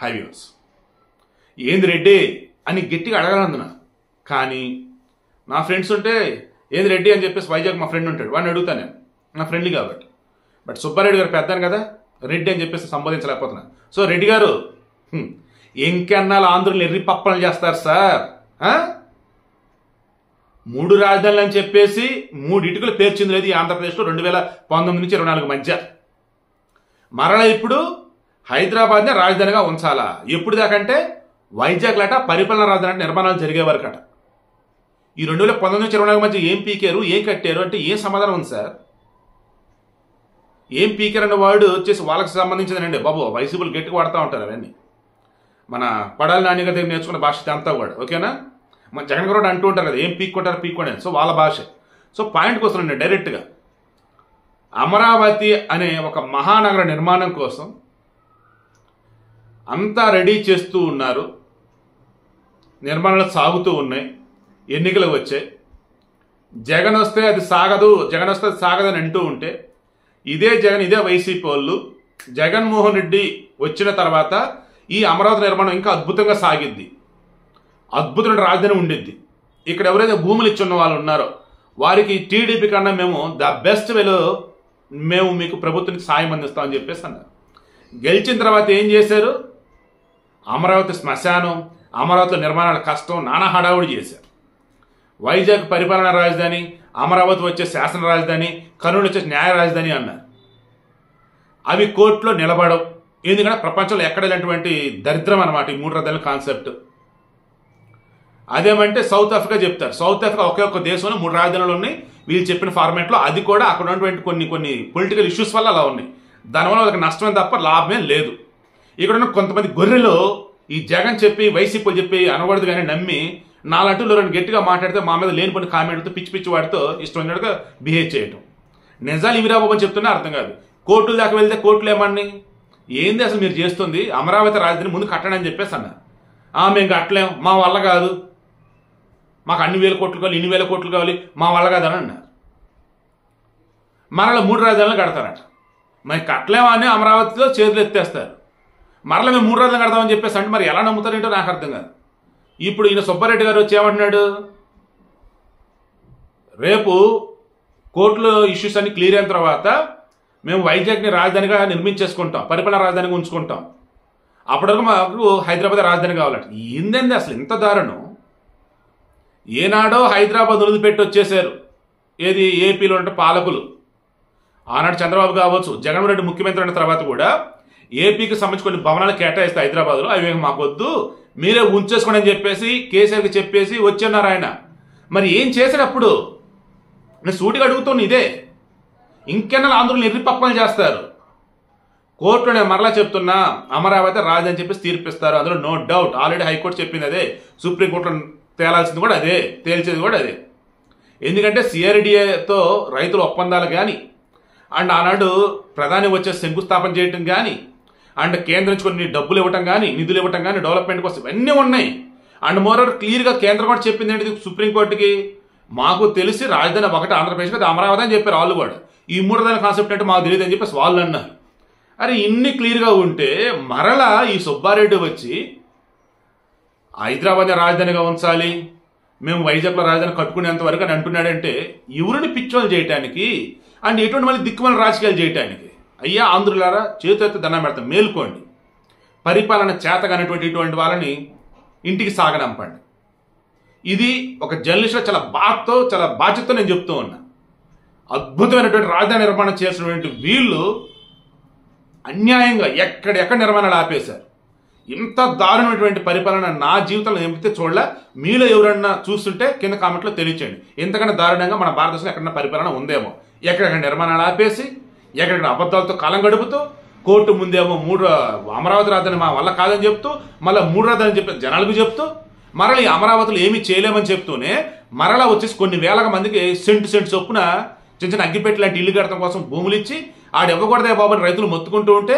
హైవ్యూస్ ఏంది రెడ్డి అని గట్టిగా అడగాలనుకున్నా. కానీ నా ఫ్రెండ్స్ ఉంటే ఏంది రెడ్డి అని చెప్పేసి వైజాగ్ మా ఫ్రెండ్ ఉంటాడు, వాడిని అడుగుతాను నేను, నా ఫ్రెండ్లీ కాబట్టి. బట్ సుబ్బారెడ్డి గారు పెద్దాను కదా, రెడ్డి అని చెప్పేసి సంబోధించలేకపోతున్నా. సో రెడ్డి గారు ఇంకెన్నాళ్ళు ఆంధ్రులు ఎర్రి పప్పలు చేస్తారు సార్? 3 రాజధానులు అని చెప్పేసి 3 ఇటుకలు పేర్చింది లేదు ఈ ఆంధ్రప్రదేశ్లో 2019 నుంచి 24 మధ్య. మరలా ఇప్పుడు హైదరాబాద్నే రాజధానిగా ఉంచాలా? ఎప్పుడు దాకంటే వైజాగ్ లాట పరిపాలన రాజధాని నిర్మాణాలు జరిగే వరకు అట. ఈ 2019 నుంచి 24 మధ్య ఏం పీకారు, ఏం కట్టారు అంటే ఏం సమాధానం ఉంది సార్? ఏం పీకారు అన్న వాడు వచ్చేసి వాళ్ళకి సంబంధించిందండి బాబు. వైసీపీలు గట్టిగా వాడుతూ ఉంటారు అవన్నీ. మన పడాలి నాని గారి దగ్గర నేర్చుకున్న భాష అంతా కూడా, ఓకేనా? మన జగన్ గారు అంటూ ఉంటారు కదా, ఏం పీక్కుంటారు పీక్కోండి. సో వాళ్ళ భాష. సో పాయింట్కి వస్తున్నాండి డైరెక్ట్గా. అమరావతి అనే ఒక మహానగర నిర్మాణం కోసం అంతా రెడీ చేస్తూ ఉన్నారు, నిర్మాణాలు సాగుతూ ఉన్నాయి, ఎన్నికలు వచ్చాయి. జగన్ వస్తే అది సాగదు, జగన్ వస్తే అది సాగదని అంటూ ఉంటే ఇదే జగన్, ఇదే వైసీపీ వాళ్ళు జగన్మోహన్ రెడ్డి వచ్చిన తర్వాత ఈ అమరావతి నిర్మాణం ఇంకా అద్భుతంగా సాగిద్ది, అద్భుతమైన రాజధాని ఉండిద్ది. ఇక్కడ ఎవరైతే భూములు ఇచ్చున్న వాళ్ళు ఉన్నారో వారికి టీడీపీ కన్నా మేము ద బెస్ట్ వేలో మేము మీకు ప్రభుత్వానికి సాయం అందిస్తామని చెప్పేసి అన్నారు. గెలిచిన తర్వాత ఏం చేశారు? అమరావతి శ్మశానం, అమరావతి నిర్మాణాల కష్టం, నానా హడావుడి చేశారు. వైజాగ్ పరిపాలనా రాజధాని, అమరావతి వచ్చే శాసన రాజధాని, కర్నూలు వచ్చే న్యాయ రాజధాని అన్నారు. అవి కోర్టులో నిలబడవు. ఎందుకంటే ప్రపంచంలో ఎక్కడ లేనటువంటి దరిద్రం అనమాట ఈ 3 రాజధానుల కాన్సెప్ట్. అదేమంటే సౌత్ ఆఫ్రికా చెప్తారు. సౌత్ ఆఫ్రికా ఒకే ఒక్క దేశంలో 3 రాజధానులు ఉన్నాయి వీళ్ళు చెప్పిన ఫార్మేట్లో. అది కూడా అక్కడ ఉన్నటువంటి కొన్ని పొలిటికల్ ఇష్యూస్ వల్ల అలా ఉన్నాయి. దానివల్ల వాళ్ళకి నష్టమే తప్ప లాభమే లేదు. ఇక్కడ ఉన్న కొంతమంది గొర్రెలు ఈ జగన్ చెప్పి వైసీపీ చెప్పి అనకూడదు కానీ నమ్మి నాలంటూ రెండు గట్టిగా మాట్లాడితే మా మీద లేనిపోయిన కామెంట్తో పిచ్చి పిచ్చి వాడితో ఇష్టం వచ్చినట్టుగా బిహేవ్ చేయటం. నిజాలు ఇవిరా బాబు అని చెప్తున్నా అర్థం కాదు. కోర్టుల దాకా వెళ్తే కోర్టులు ఏమని ఏంది అసలు మీరు చేస్తుంది, అమరావతి రాజధాని ముందు కట్టండి అని చెప్పేసి అన్నారు. మేము కట్టలేం, మా వల్ల కాదు, మాకు అన్ని వేల కోట్లు కావాలి, ఇన్ని వేల కోట్లు కావాలి, మా వల్ల కాదని అన్నారు. మరలా 3 రాజధానులు కడతారట. మరి కట్టలేమా అని అమరావతిలో చేతులు ఎత్తేస్తారు. మరలా మేము 3 రాజధానులు కడతామని చెప్పేసి అంటే మరి ఎలా నమ్ముతారేంటో నాకు అర్థం కాదు. ఇప్పుడు ఈయన సుబ్బారెడ్డి గారు వచ్చి ఏమంటున్నాడు, రేపు కోర్టులో ఇష్యూస్ అన్ని క్లియర్ అయిన తర్వాత మేము వైజాగ్ని రాజధానిగా నిర్మించేసుకుంటాం, పరిపాలన రాజధానిగా ఉంచుకుంటాం, అప్పటివరకు మాకు హైదరాబాద్ రాజధాని కావాలట. ఏందండి అసలు ఇంత దారుణం? ఏనాడో హైదరాబాద్ వదిలిపెట్టి వచ్చేసారు. ఏది ఏపీలో ఉంటే పాలకులు ఆనాడు చంద్రబాబు కావచ్చు, జగన్మోహన్ రెడ్డి ముఖ్యమంత్రి అయిన తర్వాత కూడా ఏపీకి సంబంధించి కొన్ని భవనాలు కేటాయిస్తే హైదరాబాద్లో అవి మాకు వద్దు మీరే ఉంచేసుకోండి అని చెప్పేసి కేసీఆర్కి చెప్పేసి వచ్చన్నారు ఆయన. మరి ఏం చేసేటప్పుడు నేను సూటిగా అడుగుతాను ఇదే. ఇంకెన్నాళ్ళు ఆంధ్రులు ఎర్రిపప్పలు చేస్తారు. కోర్టులో నేను మరలా చెప్తున్నా అమరావతి రాజని చెప్పేసి తీర్పిస్తారు, అందులో నో డౌట్. ఆల్రెడీ హైకోర్టు చెప్పింది అదే, సుప్రీంకోర్టులో తేలాల్సింది కూడా అదే, తేల్చేది కూడా అదే. ఎందుకంటే సిఆర్డీఏతో రైతుల ఒప్పందాలు కానీ అండ్ ఆనాడు ప్రధాని వచ్చే శంకుస్థాపన చేయటం కానీ అండ్ కేంద్రం నుంచి కొన్ని డబ్బులు ఇవ్వటం కానీ నిధులు ఇవ్వటం కానీ డెవలప్మెంట్ కోసం ఇవన్నీ ఉన్నాయి. అండ్ మోరోవర్ క్లియర్గా కేంద్రం కూడా చెప్పింది ఏంటి సుప్రీంకోర్టుకి, మాకు తెలిసి రాజధాని ఒకటి ఆంధ్రప్రదేశ్ అది అమరావతి అని చెప్పారు వాళ్ళు కూడా. ఈ 3 రాజధాని కాన్సెప్ట్ అంటే మాకు తెలియదు అని చెప్పేసి వాళ్ళు అన్నారు. అరే ఇన్ని క్లియర్గా ఉంటే మరలా ఈ సుబ్బారెడ్డి వచ్చి హైదరాబాద్ రాజధానిగా ఉంచాలి, మేము వైజాగ్లో రాజధాని కట్టుకునేంత వరకు అని అంటున్నాడంటే ఎవరిని పిచ్చోలు చేయటానికి అండ్ ఎటువంటి మళ్ళీ దిక్కుమల రాజకీయాలు చేయటానికి. అయ్యా ఆంధ్రులారా చేతులెత్తి దండం పెడతాం, మేల్కోండి. పరిపాలన చేతగానటువంటి ఇటువంటి వాళ్ళని ఇంటికి సాగనంపండి. ఇది ఒక జర్నలిస్ట్లో చాలా బాధతో చాలా బాధ్యతతో నేను చెప్తూ ఉన్నా. అద్భుతమైనటువంటి రాజధాని నిర్మాణం చేసినటువంటి వీళ్ళు అన్యాయంగా ఎక్కడెక్కడ నిర్మాణాలు ఆపేశారు. ఇంత దారుణమైనటువంటి పరిపాలన నా జీవితంలో ఎంపితే చూడలే. మీలో ఎవరన్నా చూస్తుంటే కింద కామెంట్లో తెలియచేయండి. ఎంతకన్నా దారుణంగా మన భారతదేశంలో ఎక్కడన్నా పరిపాలన ఉందేమో. ఎక్కడెక్కడ నిర్మాణాలు ఆపేసి ఎక్కడెక్కడ అబద్ధాలతో కాలం గడుపుతూ కోర్టు ముందేమో అమరావతి రాజధాని మా వల్ల కాదని చెప్తూ మళ్ళీ 3 రాజధాని చెప్పి జనాలకు చెప్తూ మరలా ఈ అమరావతిలో ఏమీ చేయలేమని చెప్తూనే మరలా వచ్చేసి కొన్ని వేల మందికి సెంటు చొప్పున చిన్న చిన్న అగ్గిపెట్టి లాంటి ఇల్లు కడటం కోసం భూములు ఇచ్చి ఆడెవ్వకూడదే బాబు అని రైతులు మొత్తుకుంటూ ఉంటే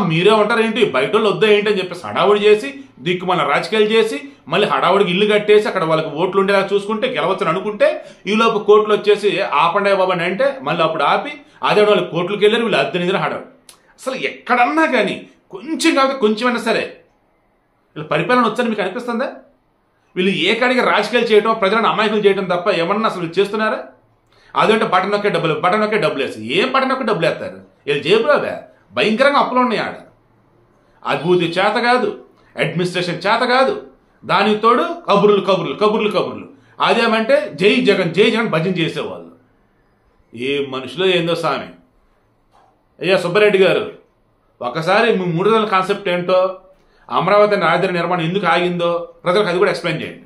మీరే ఉంటారు ఏంటి బయట వాళ్ళు వద్దా ఏంటి అని చెప్పేసి హడావుడి చేసి దిక్కుమల రాజకీయాలు చేసి మళ్ళీ హడావుడికి ఇల్లు కట్టేసి అక్కడ వాళ్ళకి ఓట్లు ఉండేలా చూసుకుంటే గెలవచ్చని అనుకుంటే ఈలోపు కోర్టులు వచ్చేసి ఆపండే బాబు అని అంటే మళ్ళీ అప్పుడు ఆపి అదే వాళ్ళు కోర్టులకు వెళ్ళారు, వీళ్ళు అద్దె నిద్ర హడావుడి. అసలు ఎక్కడన్నా కానీ కొంచెం కాబట్టి కొంచెమైనా సరే వీళ్ళ పరిపాలన వచ్చని మీకు అనిపిస్తుందా? వీళ్ళు ఏ కాడికి రాజకీయాలు చేయడం, ప్రజలను అమాయకులు చేయడం తప్ప ఏమన్నా అసలు చేస్తున్నారా? అదంటే బటన్ నొక్కే డబ్బులు వేసి ఏం బటన్ నొక్కే డబ్బులు వేస్తారు? వీళ్ళు జేబులోదే భయంకరంగా అప్పులు ఉన్నాయి ఆడ. అభివృద్ధి చేత కాదు, అడ్మినిస్ట్రేషన్ చేత కాదు, దానికి తోడు కబుర్లు. అదేమంటే జై జగన్ భజన చేసేవాళ్ళు. ఏ మనుషులో ఏందో స్వామి. అయ్యా సుబ్బారెడ్డి గారు, ఒకసారి మీ 3 రోజుల కాన్సెప్ట్ ఏంటో, అమరావతి రాజధాని నిర్మాణం ఎందుకు ఆగిందో ప్రజలకు అది కూడా ఎక్స్ప్లెయిన్ చేయండి.